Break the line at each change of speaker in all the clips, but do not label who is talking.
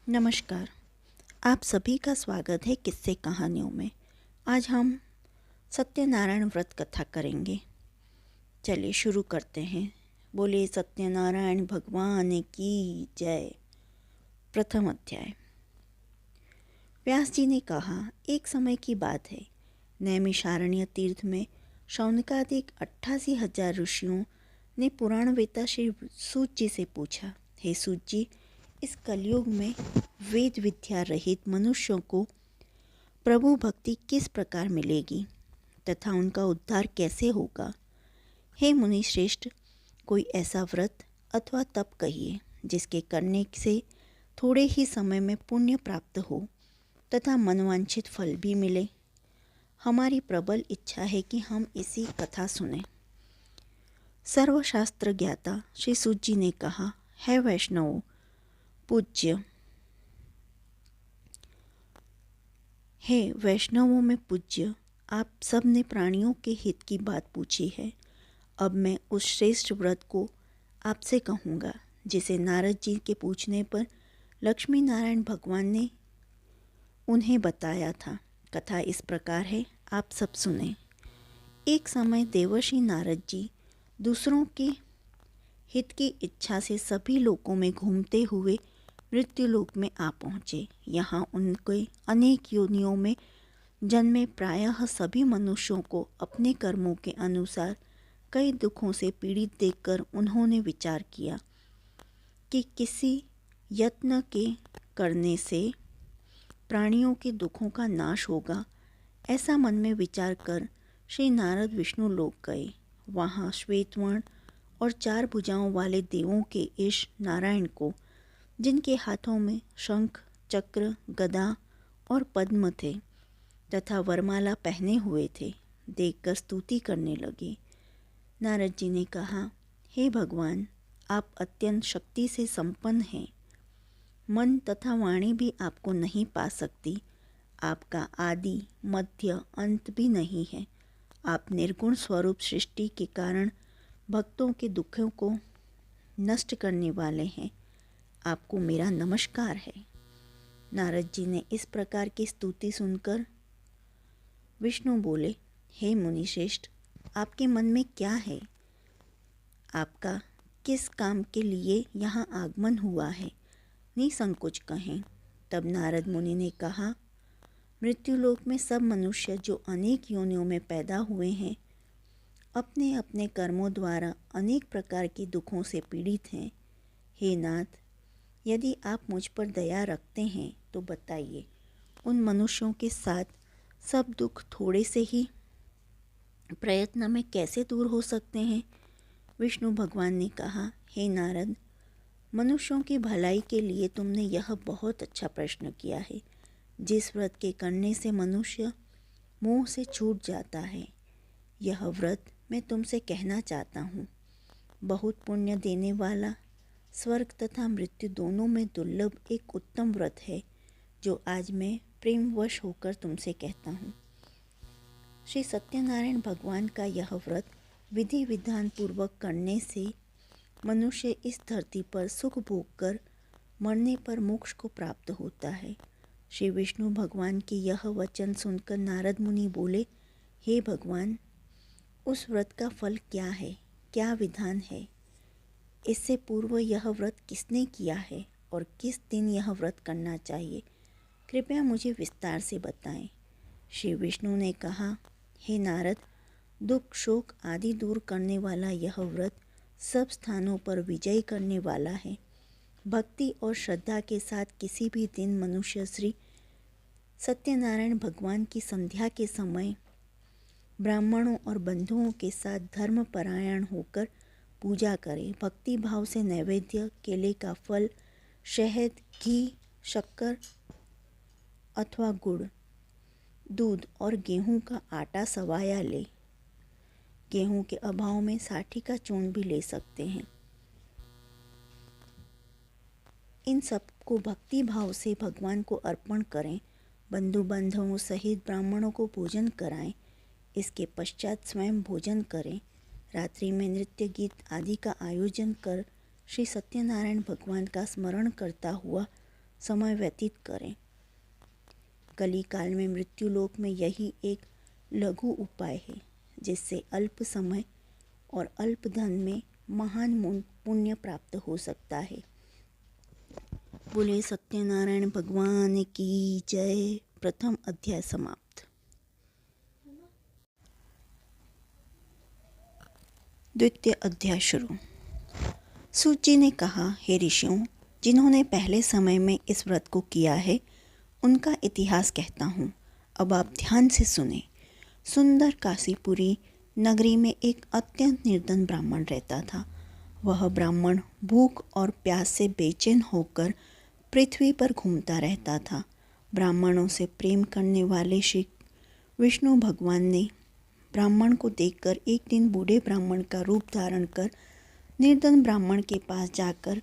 नमस्कार। आप सभी का स्वागत है किस्से कहानियों में। आज हम सत्यनारायण व्रत कथा करेंगे। चलिए शुरू करते हैं। बोले सत्यनारायण भगवान की जय। प्रथम अध्याय। व्यास जी ने कहा, एक समय की बात है, नैमिषारण्य तीर्थ में शौनकादिक 88,000 ऋषियों ने पुराणवेता श्री सूत जी से पूछा, हे सूत जी, इस कलयुग में वेद विद्या रहित मनुष्यों को प्रभु भक्ति किस प्रकार मिलेगी तथा उनका उद्धार कैसे होगा। हे मुनि श्रेष्ठ, कोई ऐसा व्रत अथवा तप कहिए जिसके करने से थोड़े ही समय में पुण्य प्राप्त हो तथा मनवांछित फल भी मिले। हमारी प्रबल इच्छा है कि हम इसी कथा सुने। सर्वशास्त्र ज्ञाता श्री सूत जी ने कहा, हे वैष्णवों, पूज्य, हे वैष्णवों में पूज्य, आप सब ने प्राणियों के हित की बात पूछी है। अब मैं उस श्रेष्ठ व्रत को आपसे कहूँगा जिसे नारद जी के पूछने पर लक्ष्मी नारायण भगवान ने उन्हें बताया था। कथा इस प्रकार है, आप सब सुने। एक समय देवर्षि नारद जी दूसरों के हित की इच्छा से सभी लोकों में घूमते हुए मृत्युलोक में आ पहुँचे। यहाँ उनके अनेक योनियों में जन्मे प्रायः सभी मनुष्यों को अपने कर्मों के अनुसार कई दुखों से पीड़ित देखकर उन्होंने विचार किया कि किसी यत्न के करने से प्राणियों के दुखों का नाश होगा। ऐसा मन में विचार कर श्री नारद विष्णु लोक गए। वहाँ श्वेतवर्ण और 4 भुजाओं वाले देवों के ईश नारायण को, जिनके हाथों में शंख, चक्र, गदा और पद्म थे तथा वरमाला पहने हुए थे, देखकर स्तुति करने लगे। नारद जी ने कहा, हे भगवान, आप अत्यंत शक्ति से संपन्न हैं। मन तथा वाणी भी आपको नहीं पा सकती। आपका आदि मध्य अंत भी नहीं है। आप निर्गुण स्वरूप सृष्टि के कारण भक्तों के दुखों को नष्ट करने वाले हैं। आपको मेरा नमस्कार है। नारद जी ने इस प्रकार की स्तुति सुनकर विष्णु बोले, हे मुनि श्रेष्ठ, आपके मन में क्या है? आपका किस काम के लिए यहाँ आगमन हुआ है? निसंकोच कहें। तब नारद मुनि ने कहा, मृत्युलोक में सब मनुष्य जो अनेक योनियों में पैदा हुए हैं, अपने अपने कर्मों द्वारा अनेक प्रकार के दुखों से पीड़ित हैं। हे नाथ, यदि आप मुझ पर दया रखते हैं तो बताइए, उन मनुष्यों के साथ सब दुख थोड़े से ही प्रयत्न में कैसे दूर हो सकते हैं? विष्णु भगवान ने कहा, हे नारद, मनुष्यों की भलाई के लिए तुमने यह बहुत अच्छा प्रश्न किया है। जिस व्रत के करने से मनुष्य मोह से छूट जाता है, यह व्रत मैं तुमसे कहना चाहता हूँ। बहुत पुण्य देने वाला, स्वर्ग तथा मृत्यु दोनों में दुर्लभ एक उत्तम व्रत है, जो आज मैं प्रेमवश होकर तुमसे कहता हूँ। श्री सत्यनारायण भगवान का यह व्रत विधि विधान पूर्वक करने से मनुष्य इस धरती पर सुख भोग कर मरने पर मोक्ष को प्राप्त होता है। श्री विष्णु भगवान के यह वचन सुनकर नारद मुनि बोले, हे भगवान, उस व्रत का फल क्या है? क्या विधान है? इससे पूर्व यह व्रत किसने किया है और किस दिन यह व्रत करना चाहिए? कृपया मुझे विस्तार से बताएं। श्री विष्णु ने कहा, हे नारद, दुख शोक आदि दूर करने वाला यह व्रत सब स्थानों पर विजय करने वाला है। भक्ति और श्रद्धा के साथ किसी भी दिन मनुष्य श्री सत्यनारायण भगवान की संध्या के समय ब्राह्मणों और बंधुओं के साथ धर्मपरायण होकर पूजा करे। भक्ति भाव से नैवेद्य, केले का फल, शहद, घी, शक्कर अथवा गुड़, दूध और गेहूं का आटा सवाया ले। गेहूं के अभाव में साठी का चूर्ण भी ले सकते हैं। इन सब को भक्ति भाव से भगवान को अर्पण करें। बंधु बांधवों सहित ब्राह्मणों को भोजन कराएं। इसके पश्चात स्वयं भोजन करें। रात्रि में नृत्य गीत आदि का आयोजन कर श्री सत्यनारायण भगवान का स्मरण करता हुआ समय व्यतीत करें। कलिकाल में मृत्युलोक में यही एक लघु उपाय है जिससे अल्प समय और अल्प धन में महान पुण्य प्राप्त हो सकता है। बोले सत्यनारायण भगवान की जय। प्रथम अध्याय समाप्त। द्वितीय अध्याय शुरू। सूत जी ने कहा, हे ऋषियों, जिन्होंने पहले समय में इस व्रत को किया है उनका इतिहास कहता हूँ। अब आप ध्यान से सुने। सुंदर काशीपुरी नगरी में एक अत्यंत निर्धन ब्राह्मण रहता था। वह ब्राह्मण भूख और प्यास से बेचैन होकर पृथ्वी पर घूमता रहता था। ब्राह्मणों से प्रेम करने वाले श्री विष्णु भगवान ने ब्राह्मण को देखकर एक दिन बूढ़े ब्राह्मण का रूप धारण कर निर्धन ब्राह्मण के पास जाकर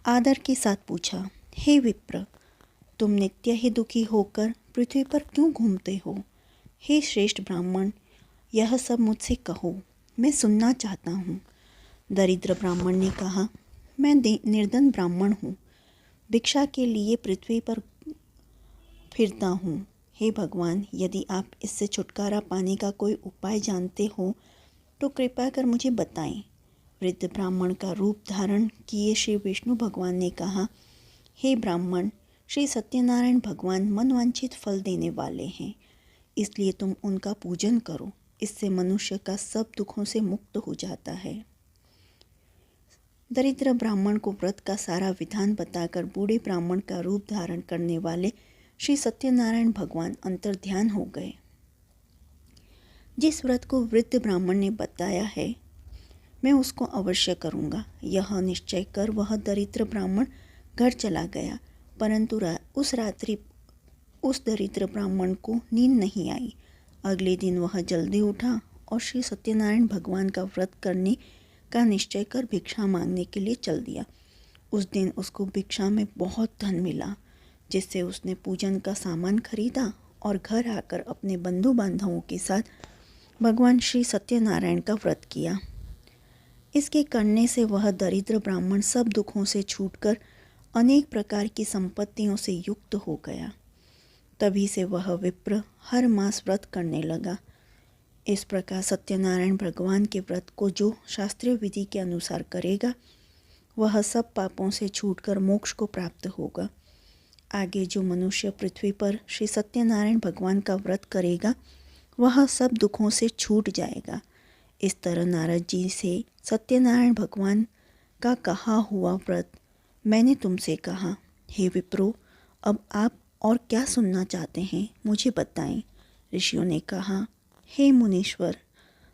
आदर के साथ पूछा, हे विप्र, तुम नित्य ही दुखी होकर पृथ्वी पर क्यों घूमते हो? हे श्रेष्ठ ब्राह्मण, यह सब मुझसे कहो, मैं सुनना चाहता हूँ। दरिद्र ब्राह्मण ने कहा, मैं निर्धन ब्राह्मण हूँ, भिक्षा के लिए पृथ्वी पर फिरता हूँ। हे भगवान, यदि आप इससे छुटकारा पाने का कोई उपाय जानते हो तो कृपा कर मुझे बताएं। वृद्ध ब्राह्मण का रूप धारण किए श्री विष्णु भगवान ने कहा, हे ब्राह्मण, श्री सत्यनारायण भगवान मनवांछित फल देने वाले हैं, इसलिए तुम उनका पूजन करो। इससे मनुष्य का सब दुखों से मुक्त हो जाता है। दरिद्र ब्राह्मण को व्रत का सारा विधान बताकर बूढ़े ब्राह्मण का रूप धारण करने वाले श्री सत्यनारायण भगवान अंतर्ध्यान हो गए। जिस व्रत को वृद्ध ब्राह्मण ने बताया है मैं उसको अवश्य करूँगा, यह निश्चय कर वह दरिद्र ब्राह्मण घर चला गया। परंतु उस रात्रि उस दरिद्र ब्राह्मण को नींद नहीं आई। अगले दिन वह जल्दी उठा और श्री सत्यनारायण भगवान का व्रत करने का निश्चय कर भिक्षा मांगने के लिए चल दिया। उस दिन उसको भिक्षा में बहुत धन मिला, जिससे उसने पूजन का सामान खरीदा और घर आकर अपने बंधु बांधवों के साथ भगवान श्री सत्यनारायण का व्रत किया। इसके करने से वह दरिद्र ब्राह्मण सब दुखों से छूटकर अनेक प्रकार की संपत्तियों से युक्त हो गया। तभी से वह विप्र हर मास व्रत करने लगा। इस प्रकार सत्यनारायण भगवान के व्रत को जो शास्त्रीय विधि के अनुसार करेगा वह सब पापों से छूटकर मोक्ष को प्राप्त होगा। आगे जो मनुष्य पृथ्वी पर श्री सत्यनारायण भगवान का व्रत करेगा वह सब दुखों से छूट जाएगा। इस तरह नारद जी से सत्यनारायण भगवान का कहा हुआ व्रत मैंने तुमसे कहा। हे विप्रो, अब आप और क्या सुनना चाहते हैं, मुझे बताएं। ऋषियों ने कहा, हे मुनीश्वर,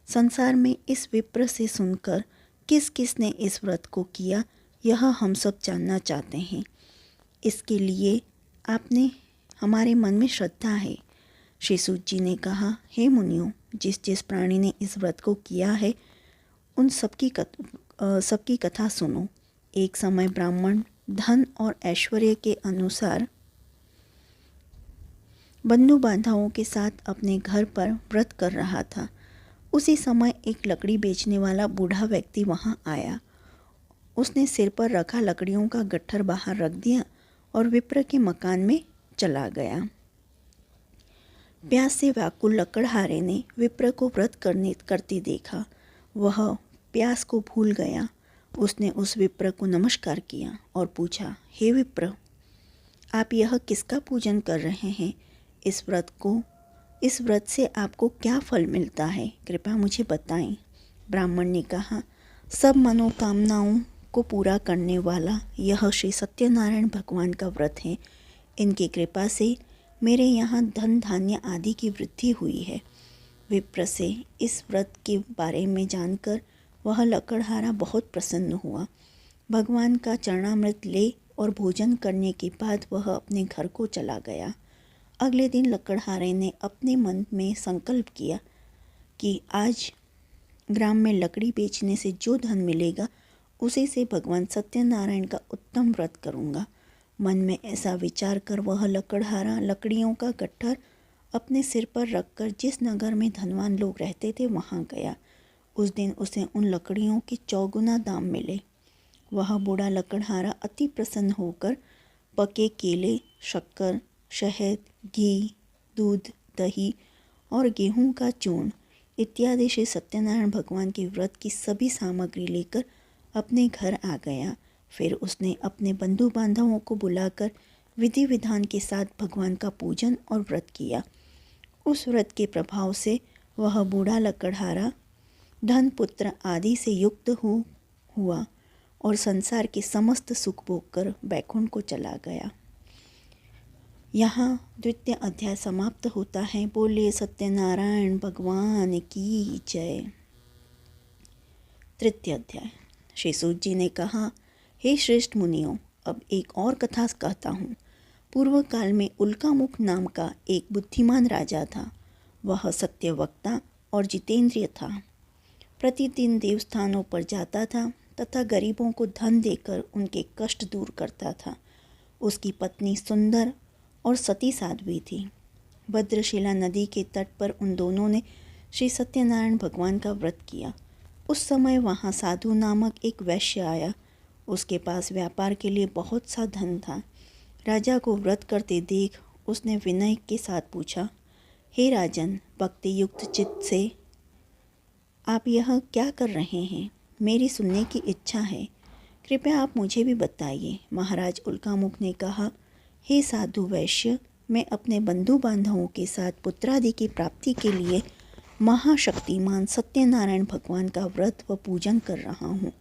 संसार में इस विप्र से सुनकर किस किस ने इस व्रत को किया यह हम सब जानना चाहते हैं। इसके लिए आपने हमारे मन में श्रद्धा है। श्री सूत जी ने कहा, हे मुनियों, जिस जिस प्राणी ने इस व्रत को किया है उन सबकी कथा सुनो। एक समय ब्राह्मण धन और ऐश्वर्य के अनुसार बंधु बांधवों के साथ अपने घर पर व्रत कर रहा था। उसी समय एक लकड़ी बेचने वाला बूढ़ा व्यक्ति वहां आया। उसने सिर पर रखा लकड़ियों का गट्ठर बाहर रख दिया और विप्र के मकान में चला गया। प्यास से व्याकुल लकड़हारे ने विप्र को व्रत करते देखा। वह प्यास को भूल गया। उसने उस विप्र को नमस्कार किया और पूछा, हे विप्र, आप यह किसका पूजन कर रहे हैं? इस व्रत से आपको क्या फल मिलता है, कृपया मुझे बताएं। ब्राह्मण ने कहा, सब मनोकामनाओं को पूरा करने वाला यह श्री सत्यनारायण भगवान का व्रत है। इनकी कृपा से मेरे यहाँ धन धान्य आदि की वृद्धि हुई है। विप्र से इस व्रत के बारे में जानकर वह लकड़हारा बहुत प्रसन्न हुआ। भगवान का चरणामृत ले और भोजन करने के बाद वह अपने घर को चला गया। अगले दिन लकड़हारे ने अपने मन में संकल्प किया कि आज ग्राम में लकड़ी बेचने से जो धन मिलेगा उसी से भगवान सत्यनारायण का उत्तम व्रत करूँगा। मन में ऐसा विचार कर वह लकड़हारा लकड़ियों का गट्ठर अपने सिर पर रखकर जिस नगर में धनवान लोग रहते थे वहाँ गया। उस दिन उसे उन लकड़ियों के 4 गुना दाम मिले। वह बूढ़ा लकड़हारा अति प्रसन्न होकर पके केले, शक्कर, शहद, घी, दूध, दही और गेहूं का चूर्ण इत्यादि श्री सत्यनारायण भगवान के व्रत की सभी सामग्री लेकर अपने घर आ गया। फिर उसने अपने बंधु बांधवों को बुलाकर विधि विधान के साथ भगवान का पूजन और व्रत किया। उस व्रत के प्रभाव से वह बूढ़ा लकड़हारा धन पुत्र आदि से युक्त हुआ और संसार के समस्त सुख भोग कर बैकुंठ को चला गया। यहाँ द्वितीय अध्याय समाप्त होता है। बोले सत्यनारायण भगवान की जय। तृतीय अध्याय। श्री सूत जी ने कहा, हे श्रेष्ठ मुनियों, अब एक और कथा कहता हूँ। पूर्व काल में उल्कामुख नाम का एक बुद्धिमान राजा था। वह सत्यवक्ता और जितेंद्रिय था। प्रतिदिन देवस्थानों पर जाता था तथा गरीबों को धन देकर उनके कष्ट दूर करता था। उसकी पत्नी सुंदर और सती साध्वी थी। भद्रशिला नदी के तट पर उन दोनों ने श्री सत्यनारायण भगवान का व्रत किया। उस समय वहाँ साधु नामक एक वैश्य आया। उसके पास व्यापार के लिए बहुत सा धन था। राजा को व्रत करते देख उसने विनय के साथ पूछा, हे राजन, भक्ति युक्त चित्त से आप यह क्या कर रहे हैं? मेरी सुनने की इच्छा है, कृपया आप मुझे भी बताइए। महाराज उल्कामुख ने कहा, हे साधु वैश्य, मैं अपने बंधु बांधवों के साथ पुत्रादि की प्राप्ति के लिए महाशक्तिमान सत्यनारायण भगवान का व्रत व पूजन कर रहा हूँ।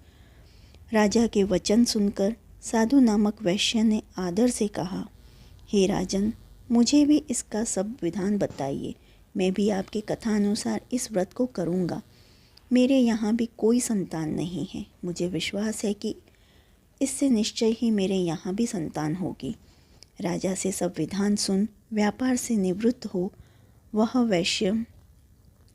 राजा के वचन सुनकर साधु नामक वैश्य ने आदर से कहा, हे राजन, मुझे भी इसका सब विधान बताइए। मैं भी आपके कथा अनुसार इस व्रत को करूँगा। मेरे यहाँ भी कोई संतान नहीं है। मुझे विश्वास है कि इससे निश्चय ही मेरे यहाँ भी संतान होगी। राजा से सब विधान सुन व्यापार से निवृत्त हो वह वैश्य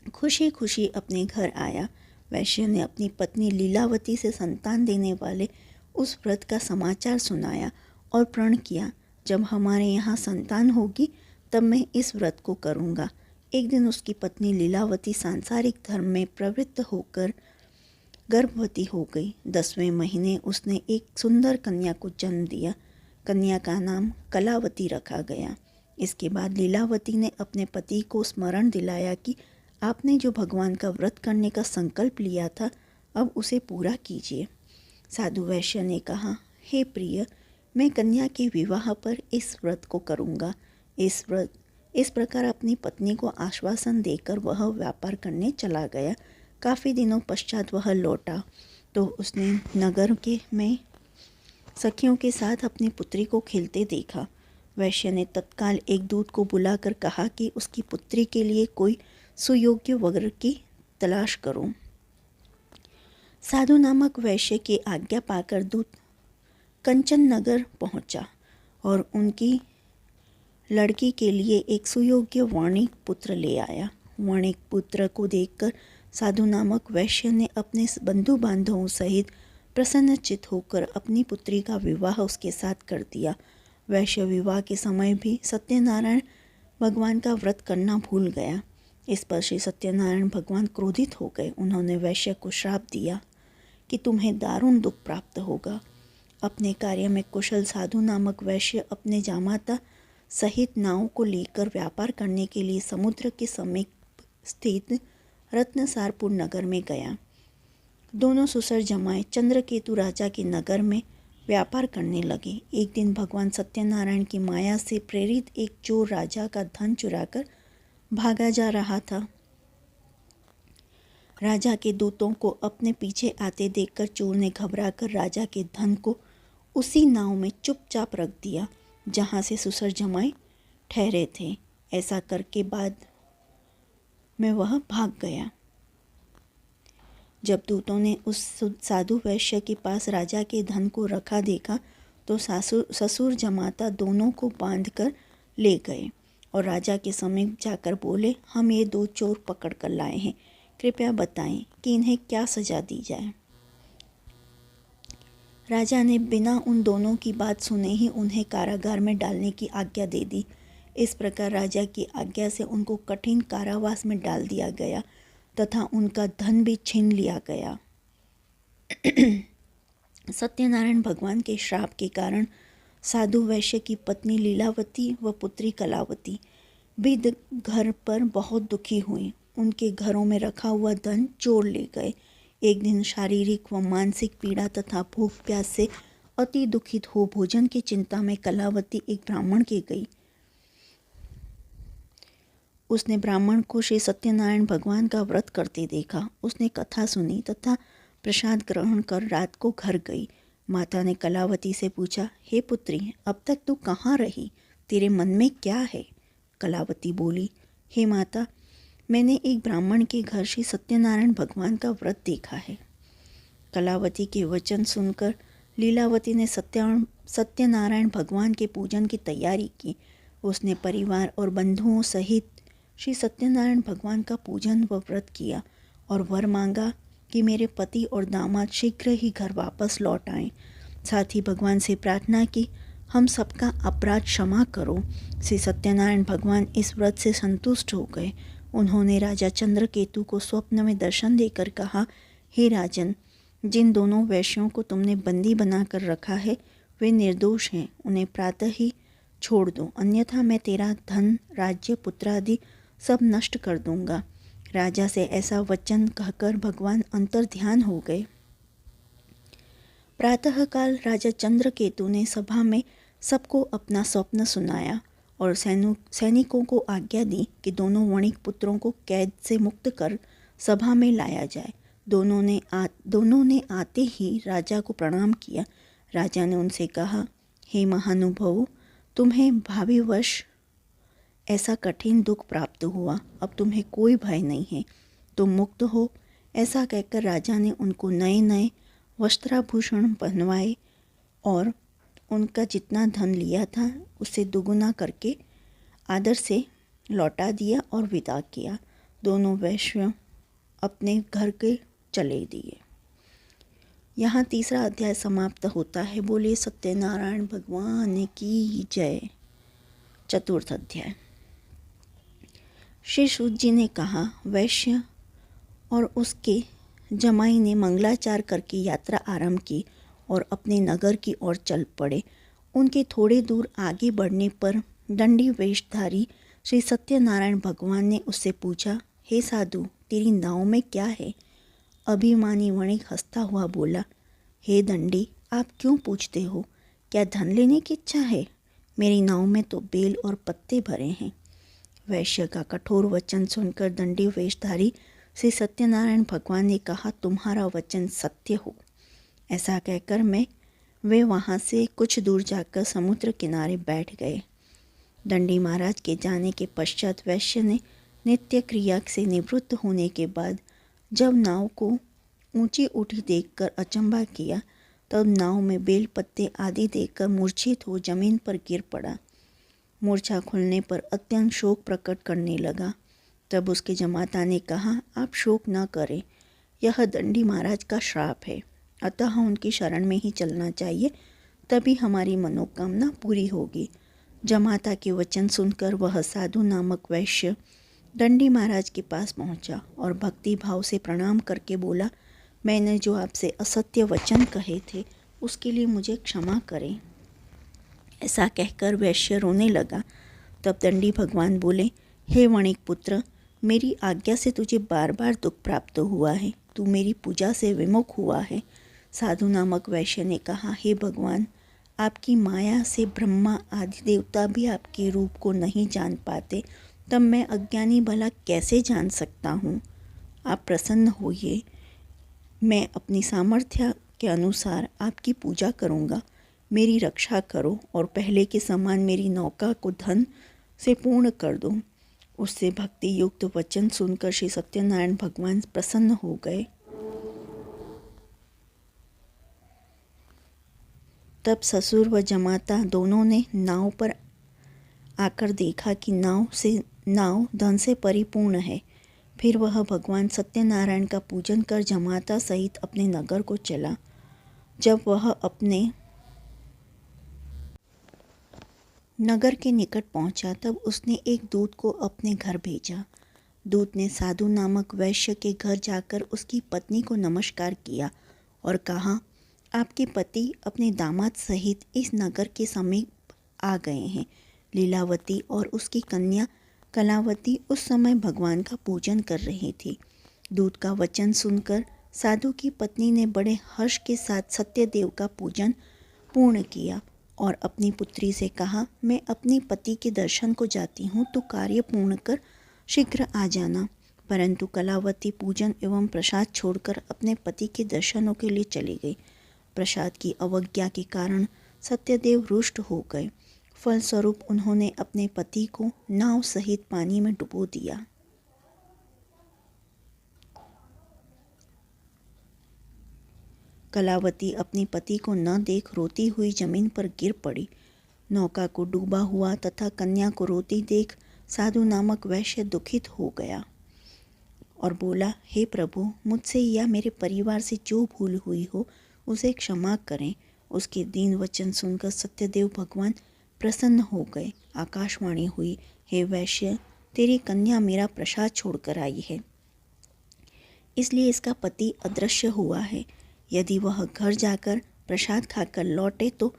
खुशी खुशी अपने घर आया। वैश्य ने अपनी पत्नी लीलावती से संतान देने वाले उस व्रत का समाचार सुनाया और प्रण किया, जब हमारे यहाँ संतान होगी तब मैं इस व्रत को करूँगा। एक दिन उसकी पत्नी लीलावती सांसारिक धर्म में प्रवृत्त होकर गर्भवती हो गई। 10वें महीने उसने एक सुंदर कन्या को जन्म दिया। कन्या का नाम कलावती रखा गया। इसके बाद लीलावती ने अपने पति को स्मरण दिलाया कि आपने जो भगवान का व्रत करने का संकल्प लिया था, अब उसे पूरा कीजिए। साधु वैश्य ने कहा, हे प्रिय, मैं कन्या के विवाह पर इस व्रत को करूँगा। इस प्रकार अपनी पत्नी को आश्वासन देकर वह व्यापार करने चला गया। काफ़ी दिनों पश्चात वह लौटा तो उसने नगर में सखियों के साथ अपनी पुत्री को खेलते देखा। वैश्य ने तत्काल एक दूत को बुलाकर कहा कि उसकी पुत्री के लिए कोई सुयोग्य वर की तलाश करो। साधु नामक वैश्य की आज्ञा पाकर दूत कंचन नगर पहुंचा और उनकी लड़की के लिए एक सुयोग्य वणिक पुत्र ले आया। वणिक पुत्र को देखकर साधु नामक वैश्य ने अपने बंधु बांधवों सहित प्रसन्नचित्त होकर अपनी पुत्री का विवाह उसके साथ कर दिया। वैश्य विवाह के समय भी सत्यनारायण भगवान का व्रत करना भूल गया। इस पर श्री सत्यनारायण भगवान क्रोधित हो गए। उन्होंने वैश्य को श्राप दिया कि तुम्हें दारुण दुख प्राप्त होगा। अपने कार्य में कुशल साधु नामक वैश्य अपने जामाता सहित नाव को लेकर व्यापार करने के लिए समुद्र के समीप स्थित रत्नसारपुर नगर में गया। दोनों सुसर जमाए चंद्रकेतु राजा के नगर में व्यापार करने लगे। एक दिन भगवान सत्यनारायण की माया से प्रेरित एक चोर राजा का धन चुराकर भागा जा रहा था। राजा के दूतों को अपने पीछे आते देखकर चोर ने घबराकर राजा के धन को उसी नाव में चुपचाप रख दिया जहाँ से सुसर जमाए ठहरे थे। ऐसा करके बाद में वह भाग गया। जब दूतों ने उस साधु वैश्य के पास राजा के धन को रखा देखा तो ससुर जमाता दोनों को बांधकर ले गए और राजा के समीप जाकर बोले, हम ये दो चोर पकड़ कर लाए हैं, कृपया बताएं कि इन्हें क्या सजा दी जाए। राजा ने बिना उन दोनों की बात सुने ही उन्हें कारागार में डालने की आज्ञा दे दी। इस प्रकार राजा की आज्ञा से उनको कठिन कारावास में डाल दिया गया तथा उनका धन भी छीन लिया गया। सत्यनारायण भगवान के श्राप के कारण साधु वैश्य की पत्नी लीलावती व पुत्री कलावती भी घर पर बहुत दुखी हुई। उनके घरों में रखा हुआ धन चोर ले गए। एक दिन शारीरिक व मानसिक पीड़ा तथा भूख प्यास से अति दुखित हो भोजन की चिंता में कलावती एक ब्राह्मण के गई। उसने ब्राह्मण को श्री सत्यनारायण भगवान का व्रत करते देखा। उसने कथा सुनी तथा प्रसाद ग्रहण कर रात को घर गई। माता ने कलावती से पूछा, हे पुत्री, अब तक तू कहाँ रही? तेरे मन में क्या है? कलावती बोली, हे माता, मैंने एक ब्राह्मण के घर श्री सत्यनारायण भगवान का व्रत देखा है। कलावती के वचन सुनकर लीलावती ने सत्यनारायण भगवान के पूजन की तैयारी की। उसने परिवार और बंधुओं सहित श्री सत्यनारायण भगवान का पूजन व व्रत किया और वर मांगा कि मेरे पति और दामाद शीघ्र ही घर वापस लौट आएं। साथ ही भगवान से प्रार्थना की, हम सबका अपराध क्षमा करो। श्री सत्यनारायण भगवान इस व्रत से संतुष्ट हो गए। उन्होंने राजा चंद्रकेतु को स्वप्न में दर्शन देकर कहा, हे राजन, जिन दोनों वैश्यों को तुमने बंदी बनाकर रखा है वे निर्दोष हैं। उन्हें प्रातः ही छोड़ दो, अन्यथा मैं तेरा धन, राज्य, पुत्र आदि सब नष्ट कर दूंगा। राजा से ऐसा वचन कहकर भगवान अंतर्ध्यान हो गए। प्रातःकाल राजा चंद्रकेतु ने सभा में सबको अपना स्वप्न सुनाया और सैनिकों को आज्ञा दी कि दोनों वणिक पुत्रों को कैद से मुक्त कर सभा में लाया जाए। दोनों ने आते ही राजा को प्रणाम किया। राजा ने उनसे कहा, हे महानुभावों, तुम्हें भाविवश ऐसा कठिन दुख प्राप्त हुआ, अब तुम्हें कोई भय नहीं है, तुम मुक्त हो। ऐसा कहकर राजा ने उनको नए नए वस्त्राभूषण पहनवाए और उनका जितना धन लिया था उससे दुगुना करके आदर से लौटा दिया और विदा किया। दोनों वैश्य अपने घर के चले दिए। यहाँ तीसरा अध्याय समाप्त होता है। बोले सत्यनारायण भगवान की जय। चतुर्थ अध्याय। श्री सूत जी ने कहा, वैश्य और उसके जमाई ने मंगलाचार करके यात्रा आरंभ की और अपने नगर की ओर चल पड़े। उनके थोड़े दूर आगे बढ़ने पर दंडी वेशधारी श्री सत्यनारायण भगवान ने उससे पूछा, हे साधु, तेरी नाव में क्या है? अभिमानी वणिक हंसता हुआ बोला, हे दंडी, आप क्यों पूछते हो? क्या धन लेने की इच्छा है? मेरी नाव में तो बेल और पत्ते भरे हैं। वैश्य का कठोर वचन सुनकर दंडी वेशधारी श्री सत्यनारायण भगवान ने कहा, तुम्हारा वचन सत्य हो। ऐसा कहकर वे वहाँ से कुछ दूर जाकर समुद्र किनारे बैठ गए। दंडी महाराज के जाने के पश्चात वैश्य ने नित्य क्रिया से निवृत्त होने के बाद जब नाव को ऊंची उठी देखकर अचंभा किया, तब नाव में बेल पत्ते आदि देखकर मूर्छित हो जमीन पर गिर पड़ा। मूर्छा खुलने पर अत्यंत शोक प्रकट करने लगा। तब उसके जमाता ने कहा, आप शोक न करें, यह दंडी महाराज का श्राप है, अतः उनकी शरण में ही चलना चाहिए, तभी हमारी मनोकामना पूरी होगी। जमाता के वचन सुनकर वह साधु नामक वैश्य दंडी महाराज के पास पहुंचा और भक्ति भाव से प्रणाम करके बोला, मैंने जो आपसे असत्य वचन कहे थे उसके लिए मुझे क्षमा करें। ऐसा कहकर वैश्य रोने लगा। तब दंडी भगवान बोले, हे वणिक पुत्र, मेरी आज्ञा से तुझे बार बार दुख प्राप्त हुआ है, तू मेरी पूजा से विमुख हुआ है। साधु नामक वैश्य ने कहा, हे भगवान, आपकी माया से ब्रह्मा आदि देवता भी आपके रूप को नहीं जान पाते, तब मैं अज्ञानी भला कैसे जान सकता हूँ? आप प्रसन्न होइए, मैं अपनी सामर्थ्य के अनुसार आपकी पूजा करूँगा। मेरी रक्षा करो और पहले के समान मेरी नौका को धन से पूर्ण कर दो। उससे भक्ति युक्त वचन सुनकर श्री सत्यनारायण भगवान प्रसन्न हो गए। तब ससुर व जमाता दोनों ने नाव पर आकर देखा कि नाव धन से परिपूर्ण है। फिर वह भगवान सत्यनारायण का पूजन कर जमाता सहित अपने नगर को चला। जब वह अपने नगर के निकट पहुंचा, तब उसने एक दूत को अपने घर भेजा। दूत ने साधु नामक वैश्य के घर जाकर उसकी पत्नी को नमस्कार किया और कहा, आपके पति अपने दामाद सहित इस नगर के समीप आ गए हैं। लीलावती और उसकी कन्या कलावती उस समय भगवान का पूजन कर रही थी। दूत का वचन सुनकर साधु की पत्नी ने बड़े हर्ष के साथ सत्यदेव का पूजन पूर्ण किया और अपनी पुत्री से कहा, मैं अपने पति के दर्शन को जाती हूँ, तो कार्य पूर्ण कर शीघ्र आ जाना। परंतु कलावती पूजन एवं प्रसाद छोड़कर अपने पति के दर्शनों के लिए चली गई। प्रसाद की अवज्ञा के कारण सत्यदेव रुष्ट हो गए। फलस्वरूप उन्होंने अपने पति को नाव सहित पानी में डुबो दिया। कलावती अपने पति को न देख रोती हुई जमीन पर गिर पड़ी। नौका को डूबा हुआ तथा कन्या को रोती देख साधु नामक वैश्य दुखित हो गया और बोला, हे प्रभु, मुझसे या मेरे परिवार से जो भूल हुई हो उसे क्षमा करें। उसके दीन वचन सुनकर सत्यदेव भगवान प्रसन्न हो गए। आकाशवाणी हुई, हे वैश्य, तेरी कन्या मेरा प्रसाद छोड़कर आई है, इसलिए इसका पति अदृश्य हुआ है। यदि वह घर जाकर प्रसाद खाकर लौटे तो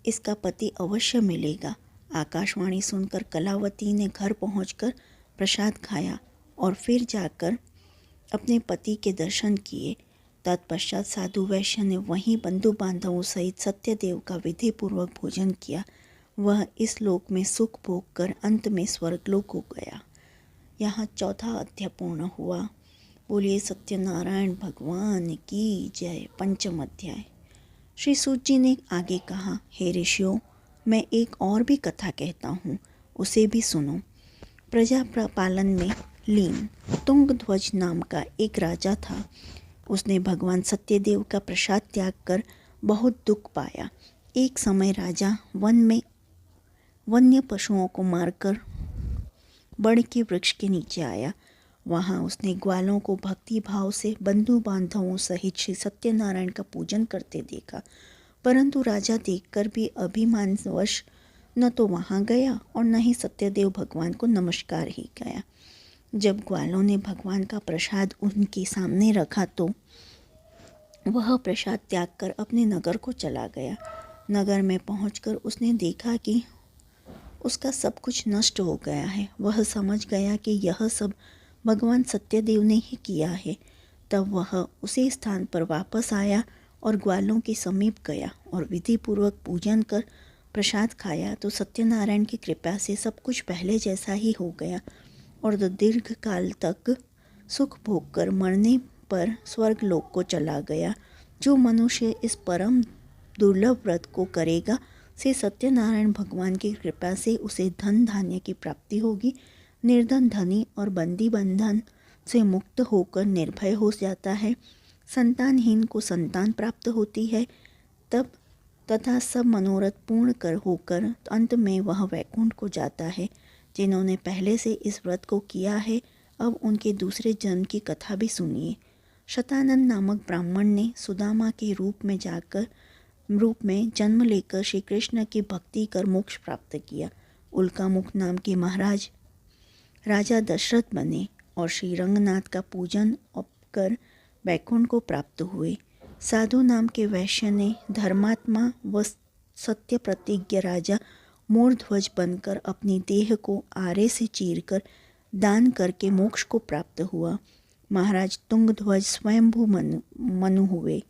इसका पति अवश्य मिलेगा। आकाशवाणी सुनकर कलावती ने घर पहुंचकर प्रसाद खाया और फिर जाकर अपने पति के दर्शन किए। तत्पश्चात साधु वैश्य ने वहीं बंधु बांधवों सहित सत्यदेव का विधिपूर्वक भोजन किया। वह इस लोक में सुख भोग कर अंत में स्वर्गलोक हो गया। यहाँ चौथा अध्याय पूर्ण हुआ। बोलिए सत्यनारायण भगवान की जय। पंचम अध्याय। श्री सूत जी ने आगे कहा, हे ऋषियों, मैं एक और भी कथा कहता हूँ, उसे भी सुनो। प्रजा पालन में लीन तुंगध्वज नाम का एक राजा था। उसने भगवान सत्यदेव का प्रसाद त्याग कर बहुत दुख पाया। एक समय राजा वन में वन्य पशुओं को मारकर बड़ के वृक्ष के नीचे आया। वहाँ उसने ग्वालों को भक्ति भाव से बंधु बांधवों सहित श्री सत्यनारायण का पूजन करते देखा, परंतु राजा देखकर भी अभिमानवश न तो वहाँ गया और न ही सत्यदेव भगवान को नमस्कार ही किया। जब ग्वालों ने भगवान का प्रसाद उनके सामने रखा तो वह प्रसाद त्याग कर अपने नगर को चला गया। नगर में पहुंचकर उसने देखा कि उसका सब कुछ नष्ट हो गया है। वह समझ गया कि यह सब भगवान सत्यदेव ने ही किया है। तब वह उसी स्थान पर वापस आया और ग्वालों के समीप गया और विधिपूर्वक पूजन कर प्रसाद खाया तो सत्यनारायण की कृपा से सब कुछ पहले जैसा ही हो गया और दीर्घ काल तक सुख भोग कर मरने पर स्वर्ग लोक को चला गया। जो मनुष्य इस परम दुर्लभ व्रत को करेगा से सत्यनारायण भगवान की कृपा से उसे धन धान्य की प्राप्ति होगी। निर्धन धनी और बंदी बंधन से मुक्त होकर निर्भय हो जाता है। संतानहीन को संतान प्राप्त होती है तब तथा सब मनोरथ पूर्ण कर होकर अंत में वह वैकुंठ को जाता है। जिन्होंने पहले से इस व्रत को किया है अब उनके दूसरे जन्म की कथा भी सुनिए। शतानंद नामक ब्राह्मण ने सुदामा के रूप में जन्म लेकर श्री कृष्ण की भक्ति कर मोक्ष प्राप्त किया। उल्कामुख नाम के महाराज राजा दशरथ बने और श्री रंगनाथ का पूजन कर वैकुंठ को प्राप्त हुए। साधु नाम के वैश्य ने धर्मात्मा व सत्य प्रतिज्ञ राजा मूर्ध्वज बनकर अपनी देह को आरे से चीरकर दान करके मोक्ष को प्राप्त हुआ। महाराज तुंगध्वज स्वयंभू मनु हुए।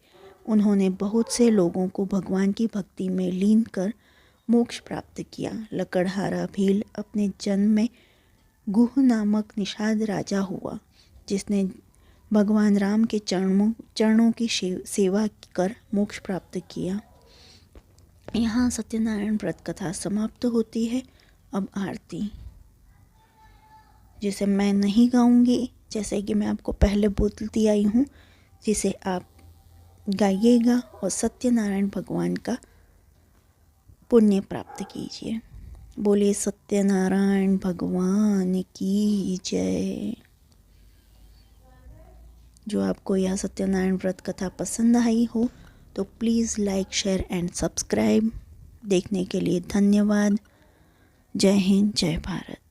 उन्होंने बहुत से लोगों को भगवान की भक्ति में लीन कर मोक्ष प्राप्त किया। लकड़हारा भील अपने जन्म में गुह नामक निषाद राजा हुआ, जिसने भगवान राम के चरणों की सेवा कर मोक्ष प्राप्त किया। यहाँ सत्यनारायण व्रत कथा समाप्त होती है। अब आरती, जिसे मैं नहीं गाऊंगी, जैसे कि मैं आपको पहले बोलती आई हूँ, जिसे आप गाइएगा और सत्यनारायण भगवान का पुण्य प्राप्त कीजिए। बोलिए सत्यनारायण भगवान की जय। जो आपको यह सत्यनारायण व्रत कथा पसंद आई हो तो please like, share and subscribe. देखने के लिए धन्यवाद। जय हिंद, जय भारत।